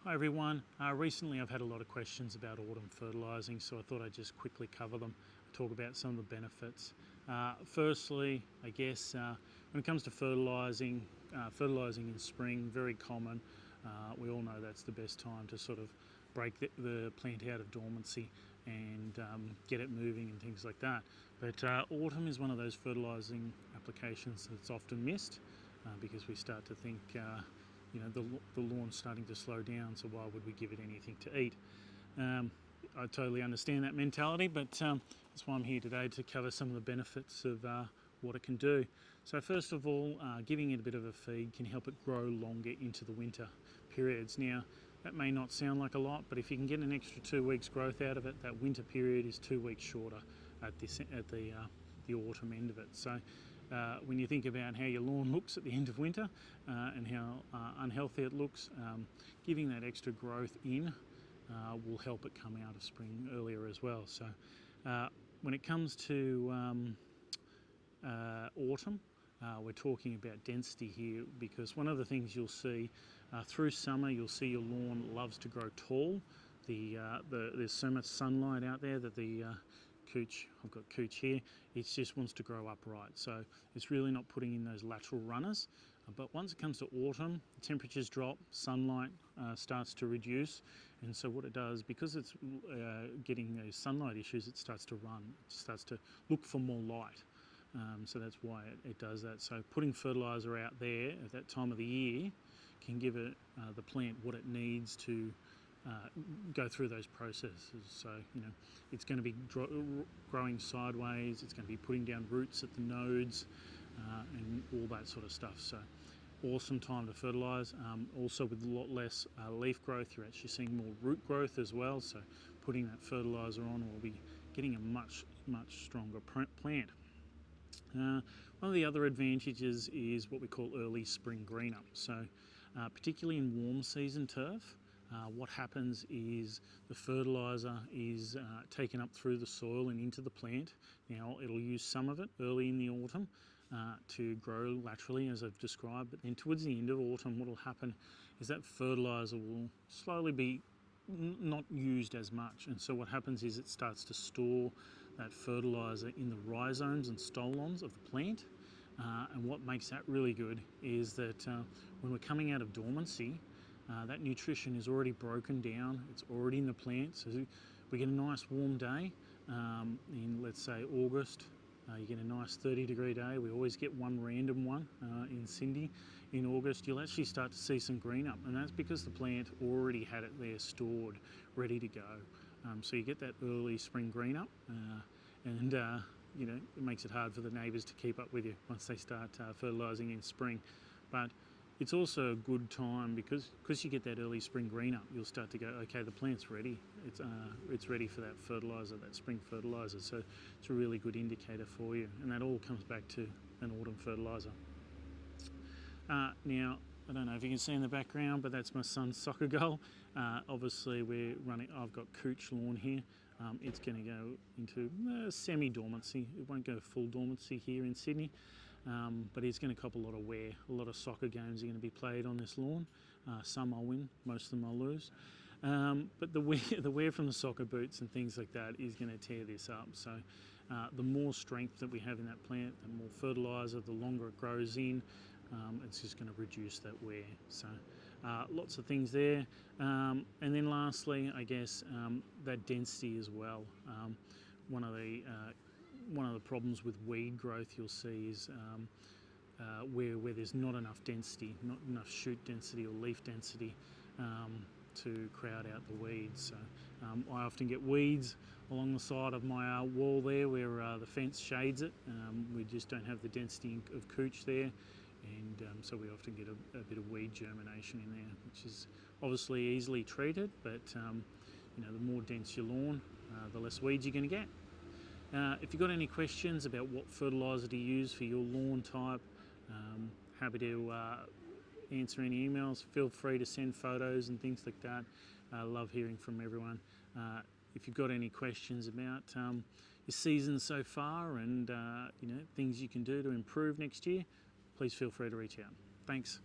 Hi everyone. Recently I've had a lot of questions about autumn fertilising, so I thought I'd just quickly cover them, talk about some of the benefits. Firstly, I guess when it comes to fertilising in spring, very common. We all know that's the best time to sort of break the plant out of dormancy and get it moving and things like that. But autumn is one of those fertilising applications that's often missed because we start to think the lawn's starting to slow down, so why would we give it anything to eat? I totally understand that mentality, but that's why I'm here today, to cover some of the benefits of what it can do. So first of all, giving it a bit of a feed can help it grow longer into the winter periods. Now, that may not sound like a lot, but if you can get an extra 2 weeks growth out of it, that winter period is 2 weeks shorter at the autumn end of it. So when you think about how your lawn looks at the end of winter and how unhealthy it looks, giving that extra growth in will help it come out of spring earlier as well. So when it comes to autumn, we're talking about density here, because one of the things you'll see through summer, you'll see your lawn loves to grow tall. There's so much sunlight out there that the cooch, I've got cooch here, it just wants to grow upright, so it's really not putting in those lateral runners. But once it comes to autumn, temperatures drop, sunlight starts to reduce, and so what it does, because it's getting those sunlight issues, it starts to run, it starts to look for more light. So that's why it does that. So putting fertiliser out there at that time of the year can give it the plant what it needs to go through those processes. So it's going to be growing sideways, it's going to be putting down roots at the nodes and all that sort of stuff. So awesome time to fertilise. Also with a lot less leaf growth, you're actually seeing more root growth as well, so putting that fertiliser on will be getting a much stronger plant. One of the other advantages is what we call early spring green up. So particularly in warm season turf, what happens is the fertiliser is taken up through the soil and into the plant. Now it'll use some of it early in the autumn to grow laterally, as I've described, but then towards the end of autumn what will happen is that fertiliser will slowly be not used as much, and so what happens is it starts to store that fertiliser in the rhizomes and stolons of the plant. And what makes that really good is that when we're coming out of dormancy, that nutrition is already broken down, it's already in the plant. So we get a nice warm day in, let's say, August. You get a nice 30-degree day. We always get one random one in Cindy in August. You'll actually start to see some green up, and that's because the plant already had it there stored, ready to go. So you get that early spring green up, and it makes it hard for the neighbours to keep up with you once they start fertilising in spring. But it's also a good time because you get that early spring green up, you'll start to go, okay, the plant's ready. It's ready for that fertiliser, that spring fertiliser. So it's a really good indicator for you. And that all comes back to an autumn fertiliser. Now, I don't know if you can see in the background, but that's my son's soccer goal. Obviously, I've got cooch lawn here. It's going to go into semi-dormancy. It won't go full dormancy here in Sydney, but it's going to cop a lot of wear. A lot of soccer games are going to be played on this lawn. Some I'll win, most of them I'll lose. But the wear from the soccer boots and things like that is going to tear this up. So the more strength that we have in that plant, the more fertiliser, the longer it grows in, it's just going to reduce that wear. So lots of things there. And then lastly, I guess that density as well. One of the problems with weed growth you'll see is where there's not enough density, not enough shoot density or leaf density to crowd out the weeds. So I often get weeds along the side of my wall there where the fence shades it. We just don't have the density of cooch there, and so we often get a bit of weed germination in there, which is obviously easily treated, but the more dense your lawn, the less weeds you're going to get. If you've got any questions about what fertiliser to use for your lawn type, happy to answer any emails. Feel free to send photos and things like that. I love hearing from everyone. If you've got any questions about your season so far and things you can do to improve next year, please feel free to reach out. Thanks.